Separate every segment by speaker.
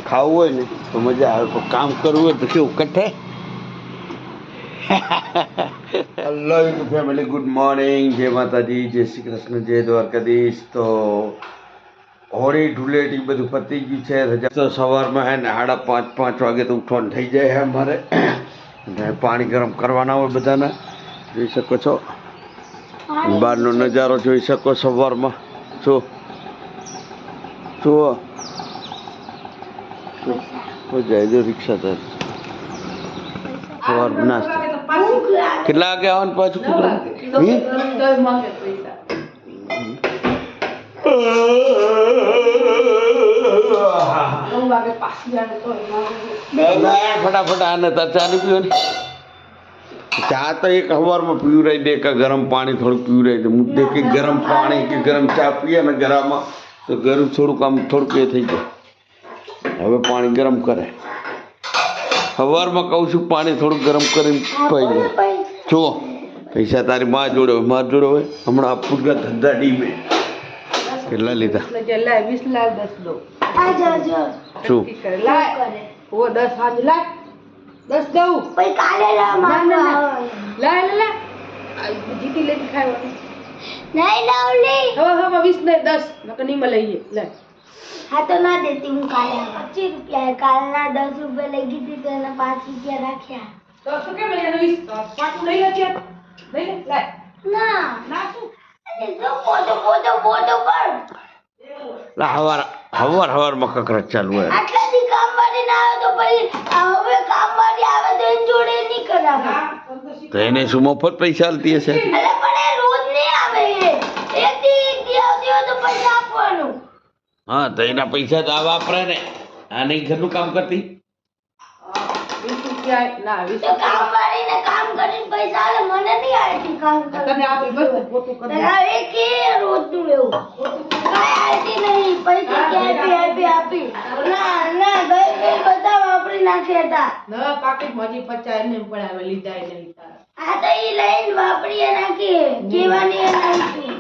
Speaker 1: ખાવું હોય ને તો મજા આવે, પણ કામ કરવું હોય તો કેવું કઠે. Hello YouTube family, good morning, જય માતાજી, જય શ્રી કૃષ્ણ, જય દ્વારકાધીશ. તો હોળી ધૂળેટી બધું પતી ગયું છે. રજા તો સવારમાં હે ને 5:30 વાગે તો ઉઠવાનું થઈ જાય છે અમારે. પાણી ગરમ કરવાના હોય બધાને, જોઈ શકો છો. બહારનો નજારો જોઈ શકો સવારમાં. શું જાય જો રિક્ષા થાય સવાર નાસ્તા. કેટલા વાગે આવવાનું પાછું? ફટાફટ આને તાર ચા નહીં પીવાની? ચા તો એક સવારમાં પીવરાઈ દે કે ગરમ પાણી થોડુંક પીવરાઈ દે. મુદ્દે કે ગરમ પાણી કે ગરમ ચા પીએ ને ગરામાં તો ગરમ થોડુંક આમ થોડુંક એ થઈ જાય. હવે પાણી ગરમ કરે સવારમાં કહું છું, પાણી થોડુંક ગરમ કરીને પાઈ જાય. જુઓ પૈસા તારી માં જોડે હોય, માર જોડે હોય. હમણાં આપું ધંધા ડીમે કેટલા લીધા? શું
Speaker 2: हाँ तो ना देती हूँ काले 25 रुपया है। काल ना 10 रुपये लगी थी तो ना 5 रुपया रखा तो क्या मैं 5 नहीं रखा नहीं ना ना तू अरे तो फोटो पर
Speaker 1: ला હવારમાં કકરાટ ચાલુ હોય.
Speaker 2: આટલાથી કામ વાળી ના આવે તો પછી હવે કામ વાળી આવે તો એની જોડે નહીં કરાવે
Speaker 1: તો એને શું મફત પૈસા આલતી હશે?
Speaker 2: અરે પણ એ રોજ નહીં આવે. એક દી આવતી હોય તો પૈસા આપવાનું.
Speaker 1: હા તો એના પૈસા તો આ વાપરે ને. આ નહીં ઘરનું કામ કરતી?
Speaker 2: તો કામ વાળીને કામ કરીને પૈસા આલે, મને નહીં આવતી કામ કરે. એ કે રોજનું એવું કાંઈ આવતી નહીં. પૈસા કે આપી ના ગઈ બધા વાપરી નાખ્યા હતા. હા તો એ લઈને વાપરીએ નાખીએ. કેવાની નાખી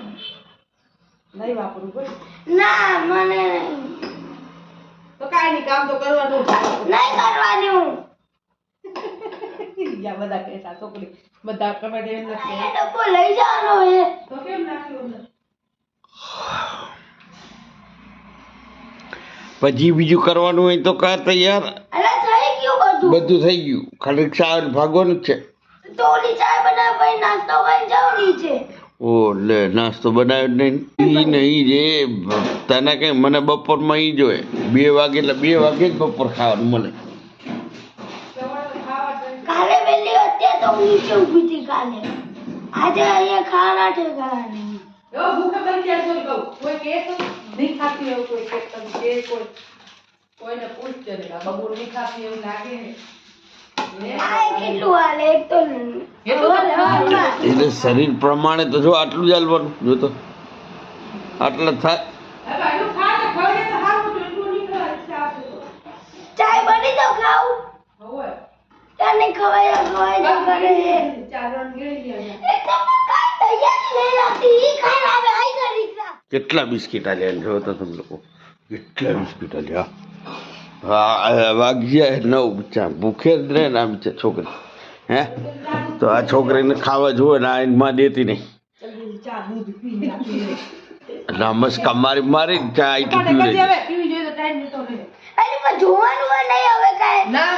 Speaker 3: નહીં વાપરું કોઈ
Speaker 2: ના મને
Speaker 3: તો કાઈ નહીં, કામ તો કરવાનું
Speaker 2: નહીં કરવાનું.
Speaker 3: યા બધા પૈસા છોકરી બધા કમેન્ટ એમ લખે
Speaker 2: એ ડબ્બો લઈ જવાનો હે
Speaker 3: તો કેમ નાખ્યું અંદર?
Speaker 1: પછી બીજું કરવાનું હોય તો કર તૈયાર.
Speaker 2: અરે થઈ ગયું
Speaker 1: બધું થઈ ગયું, ખાલી રિક્ષા આવે ભાગવાનું જ છે.
Speaker 2: તો ઓલી ચાય બનાવ ભાઈ નાસ્તો કરીને જાવ નીચે.
Speaker 1: ઓ લે, નાસ્તો બનાવ્યો જ નહીં. નહીં જે તને કઈ મને બપોરમાં ઈ જોઈએ 2 વાગે, એટલે 2 વાગે જ બપોર ખાવાનું મળે.
Speaker 2: કાલે વેલી અત્યારે તો હું નીચે ઊભી હતી. કાલે આજે અહીંયા ખાના ઠેકાણા નહીં.
Speaker 3: ઓ ભૂખે બની જાય તો કહું કોઈ કે તો નહીં ખાતી એવું કોઈ કે તમે કે કોઈને પૂછજે ને બબુ નહીં ખાતી એવું લાગે ને
Speaker 2: આ કેટલું હાલે એક તો
Speaker 1: એટલે શરીર પ્રમાણે તો જો આટલું જ હાલવાનું. જો તો આટલા થાય.
Speaker 3: હવે આનું ખા તો ખવડે તો હારું તો એટલું નહીં ખાય
Speaker 2: ચાય બની તો ખાવું.
Speaker 3: હોય
Speaker 2: ત્યાં નહીં ખવાય કરે છે.
Speaker 3: ચારણ ગઈ ગયા
Speaker 2: એક તો કાંઈ તૈયાર નહીં રાખતી. ઈ ખાઈને આવે આઈ ગઈ રિક્ષા.
Speaker 1: કેટલા બિસ્કિટ આલ્યા જો તો તમે લોકો, કેટલા બિસ્કિટ આલ્યા. હા વાગ્યા 9 બચ્ચા ભૂખે જ રહે ને આ બચ્ચા છોકરી. હે તો આ છોકરીને ખાવા જોવે ને આ એની માં દેતી નહીં.
Speaker 3: ચા દૂધ પી નાખી
Speaker 1: એટલે મસ્કા મારી ચા આઈટી પીવી
Speaker 3: હવે
Speaker 1: રહી.
Speaker 3: પીવી જોઈએ તો ટાઈમ નતો ને
Speaker 2: અરે પણ જોવાનું હોય નહીં હવે કાંઈ.
Speaker 3: ના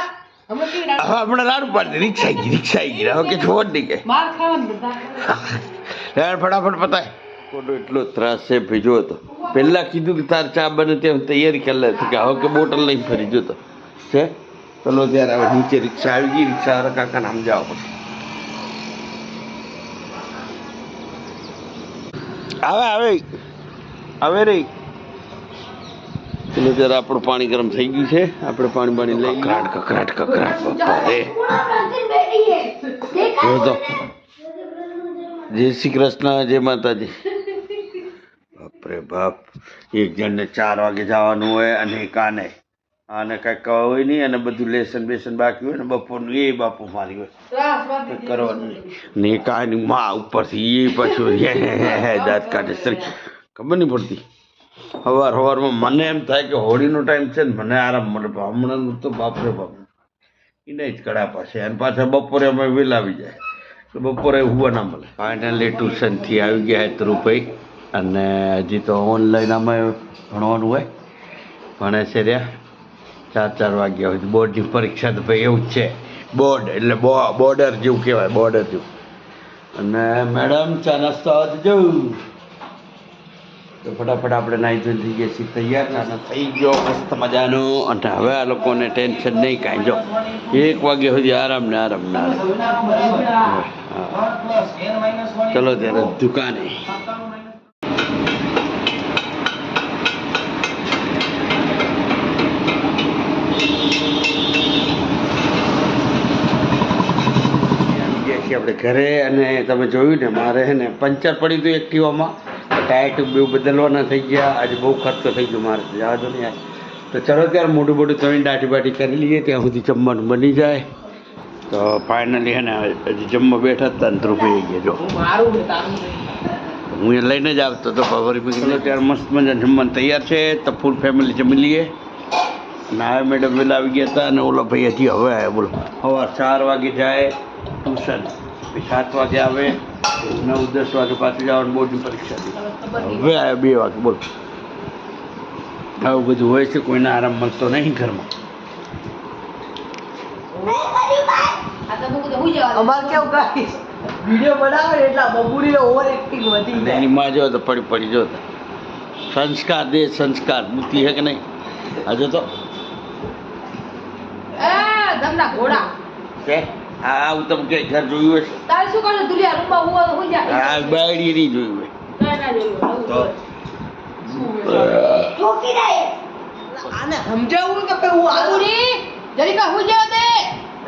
Speaker 3: અમે પી ના
Speaker 1: હવે હમણાં રાડું પાડી રિક્ષા આવી ગઈ. હવે કે છોડ નહીં કે
Speaker 3: માર ખાવાનું બધા
Speaker 1: ફટાફટ પતાય. ખોટો એટલો ત્રાસ છે ભેજો હતો. પહેલા કીધું કે તાર ચા બને ત્યાં તૈયારી કરી લે કે હવે કે બોટલ લઈને ફરી જતો છે. ચલો ત્યારે હવે નીચે રિક્ષા આવી ગઈ. રિક્ષા વાળા કાકા નામ જાવ પછી આવે રહી. ચલો ત્યારે આપણું પાણી ગરમ થઈ ગયું છે. આપણે પાણી લઈ કકરાટ બાપા રે. જો તો જય શ્રી કૃષ્ણ, જય માતાજી. બાપરે બાપ, એક જણને 4 વાગે જવાનું હોય અને કાને આને કાંઈ કહું નહીં, અને બધું લેસન બાકી હોય ને બપોરનું એ બાપુ મારી હોય કરવાનું ને કાંઈ નહીં. માં ઉપરથી એ પાછું દાંત કાઢે સરખી ખબર નહીં પડતી. સવારમાં મને એમ થાય કે હોળીનો ટાઈમ છે ને મને આરામ મળે, પણ હમણાંનું તો બાપરે બાપ એને જ કડાપા છે. અને પાછા બપોરે અમે વહેલા આવી જાય તો બપોરે હુવા ના મળે. ફાઇનલી ટ્યુશનથી આવી ગયા ધ્રુવભાઈ, અને હજી તો ઓનલાઈન અમે ભણવાનું હોય, ભણે છે રહ્યા 4 વાગ્યા સુધી. બોર્ડની પરીક્ષા તો ભાઈ એવું જ છે, બોર્ડ એટલે બોર્ડર જેવું કહેવાય, બોર્ડર જેવું. અને મેડમ ચા નાસ્તો આવવા જવું તો ફટાફટ આપણે નાહી ધોઈ થઈ ગયા છીએ તૈયાર. અને થઈ ગયો મસ્ત મજાનો. અને હવે આ લોકોને ટેન્શન નહીં કાંઈ. જો 1 વાગ્યા સુધી આરામ ને આરામ ને આરામ. ચલો ત્યારે દુકાને. આપણે ઘરે. અને તમે જોયું ને મારે હે ને પંચર પડી હતું એક્ટિવામાં, ટાયર ટ્યુબ બેવ બદલવાના થઈ ગયા. આજે બહુ ખર્ચો થઈ ગયો મારે, જવા દો ને યાર. તો ચલો ત્યારે મોટું ધોઈને દાટી બાટી કરી લઈએ, ત્યાં સુધી જમવાનું બની જાય. તો ફાઇનલી હે ને હજી જમવા બેઠા હતા ને ધ્રુવી ગયા. જો હું એ લઈને જ આવતો હતો ફરી મૂકી. ત્યારે મસ્ત મજા જમવાનું તૈયાર છે, તો ફૂલ ફેમિલી જમી લઈએ. અને આ મેડમ વહેલા આવી ગયા હતા, અને ઓલા ભાઈ હજી હવે આવ્યા. બોલો, સવાર 4 વાગે જાય ટ્યુશન, 7 વાગે આવે, 9-10 વાગે પાછું જવાનું બોર્ડની પરીક્ષા હતી. હવે આવ્યા 2 વાગે. બોલો, આવું બધું હોય છે, કોઈને આરામ મળતો નહીં ઘરમાં.
Speaker 3: અમારે કેવું ગાઈસ વિડિયો બનાવે ને એટલા બબુડીનો ઓવર એક્ટિંગ વધી
Speaker 1: અને
Speaker 3: જાય.
Speaker 1: એની માં જો તો પડી જો તો સંસ્કાર દે, સંસ્કાર બુદ્ધિ હે કે નહીં. આજે તો
Speaker 3: ધમના ઘોડા
Speaker 1: છે આવું તમે કે ઘર જોયું હશે.
Speaker 3: તારે શું કરજો દુલિયા રૂમમાં હુવા તો હુઈ જા.
Speaker 1: આ બાયડી નહીં જોયું હોય
Speaker 3: ના જોયું
Speaker 1: તો
Speaker 2: ઠોકી દે.
Speaker 3: આને સમજાવું કે હું આલુરી જરીકા હુઈ જાવ દે.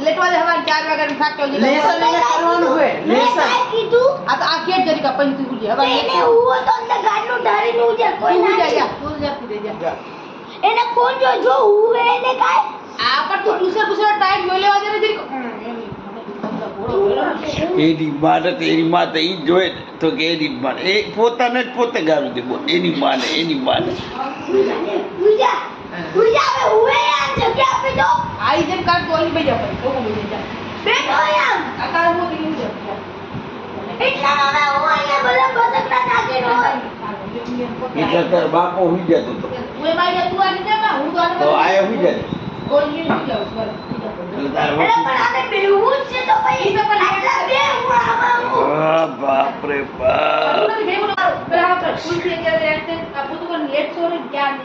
Speaker 3: લેટવા દે હવાર 4 વાગ્યાનું થાક્યો છે. લેસન એને કરવાનું હોય.
Speaker 2: મેં
Speaker 3: લેસન
Speaker 2: કાંઈ કીધું?
Speaker 3: આ તો આ કેટ જરીકા પંચી હુઈ જા.
Speaker 2: એને હુવો તો અંદર ગાડલું ધારીને હુઈ જાય, કોઈ
Speaker 3: હુઈ
Speaker 2: ના
Speaker 3: જા
Speaker 2: નહીં.
Speaker 3: તું જાતી દે જા.
Speaker 2: એને કોણ જો હુવે એને કાંઈ?
Speaker 3: આ પર તું ટુસર ટાઈમ જોઈ લેવા દે ને જરીક.
Speaker 1: એની માને તો એની માં તો એ જ જોઈ ને તો કે એની માને એ પોતાને જ પોતે ગાવી દે. બોલ, એની માને
Speaker 2: હુઈ જા. હુઈ જા હવે, હુવે યાર, જગ્યા આપી દો.
Speaker 3: આઈ જેમ કાઢ તો ઓલી બેજા પર કોકો બેજા જા.
Speaker 2: બેઠો યાર.
Speaker 3: આ તારે હું દીકરી જા.
Speaker 2: એટલામાં હવે હું અહીંયા બધા બસકડા નાખીને હોય.
Speaker 1: એટલે તાર બાપો હુઈ જતો હતો
Speaker 3: ઓય મારી તું આને જા હું તો આને
Speaker 1: તો આયા હુઈ જાય
Speaker 3: કોલી ની જાવ બસ.
Speaker 1: એટલે તાર
Speaker 2: અરે પણ આને બેહવું જ છે તો પછી આટલા બે હું આમાં હું.
Speaker 1: બાપ રે બાપ.
Speaker 3: નથી ભેગું પેલા આપણે ખુરશી અત્યારે રહેશે આ બધું કોણ લેટ છો ને ક્યાં ને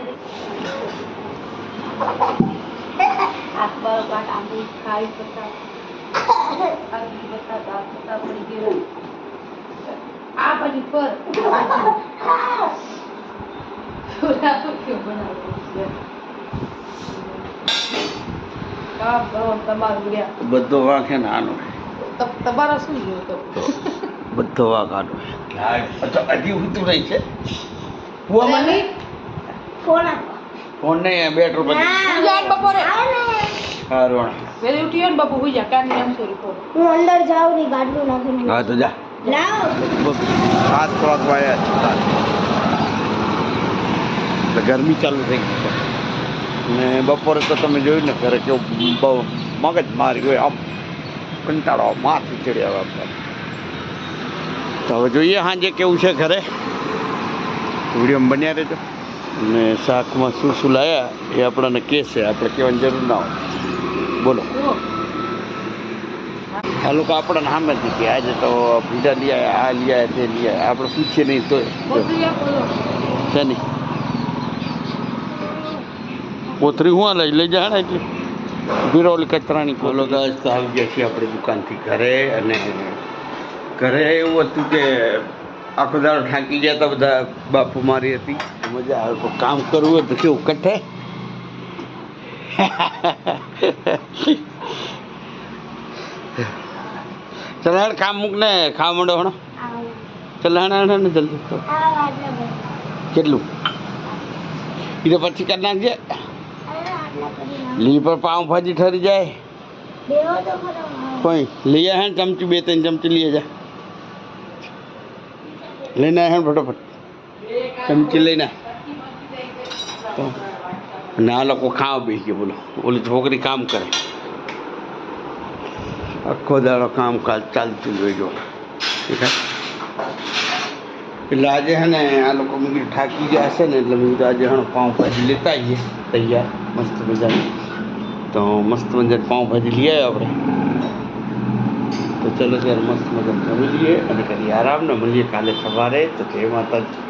Speaker 3: આખબર પાટ આંબુ ખાઈ પતા આ બતા દાંત પતા પડી ગયો આ બાજુ પર થોડા કેવું બનાવો કામ કરો તમારું ગયા
Speaker 1: બધો વાંક હે ને આનો
Speaker 3: તમારા શું ગયો તો
Speaker 1: બધો વાંક આનો હજી ઉઠતું નહીં છે
Speaker 3: મમ્મી
Speaker 2: ફોન આપો.
Speaker 1: ફોન નહીં બેટરું પછી
Speaker 3: પૂજા બપોરે
Speaker 1: હારું
Speaker 3: વેલી ઉઠી ને બાપુ પૂજા કાન ને એમ સોરી ફોન
Speaker 2: હું અંદર જાઉં ની ગાડલું નાખીને.
Speaker 1: હા તો જા
Speaker 2: લાવ.
Speaker 1: 7 વાગવા આવ્યા એટલે ગરમી ચાલુ થઈ ગઈ છે. ને બપોરે તો તમે જોયું ને ઘરે કેવું બહુ મગજ મારી હોય, આમ કંટાળો માથું ચડ્યા આપણે. તો હવે જોઈએ સાંજે કેવું છે ઘરે. વિડીયોમાં બન્યા રહેજો. અને શાકમાં શું શું લાયા એ આપણને કહેશે, આપણે કહેવાની જરૂર ના હોય. બોલો, આ લોકો આપણને સામે જ નથી. આજે તો ભીડા લઈ આવ્યા, આ લઈ આવ્યા, તે લઈ આવ્યા, આપણે પૂછીએ નહીં તો છે નહીં. કોથરી હું લઈ જાય ને એટલે બિરોલી કચરાની. બોલો ગાય તો આવી ગયા છીએ આપણે દુકાનથી ઘરે. અને ઘરે એવું હતું કે આખો દાડો થાકી ગયા હતા બધા, બાપુ મારી હતી, મજા આવે. તો કામ કરવું હોય તો કેવું કઠે. ચાલ હેડ કામ મૂક ને ખાવા માંડો હણો. ચાલ હેણ ને જલ્દી. કેટલું એ તો પછી કરી નાખજે. લી પર પાઉં ભાજી ઠરી જાય.
Speaker 2: બેહો તો ખરો.
Speaker 1: કોઈ લઈ આવે ને ચમચી 2-3 ચમચી લઈ જા. લઈને આવે ફટોફટ ચમચી લઈને. તો અને આ લોકો ખાવા બેસી ગયા. બોલો, ઓલી છોકરી કામ કરે, આખો દાડો કામકાજ ચાલતું જ હોય. જો એટલે આજે છે ને આ લોકો મેં કીધું થાકી ગયા હશે ને, એટલે મેં કીધું આજે હણ પાઉંભાજી લેતા આવીએ તૈયાર મસ્ત મજાની. તો મસ્ત મજાની પાઉંભાજી લઈ આવ્યા આપણે. તો ચલો ત્યારે મસ્ત મજાનું જમી લઈએ અને કરીએ આરામ ને મળીએ કાલે સવારે. તો જય માતાજી.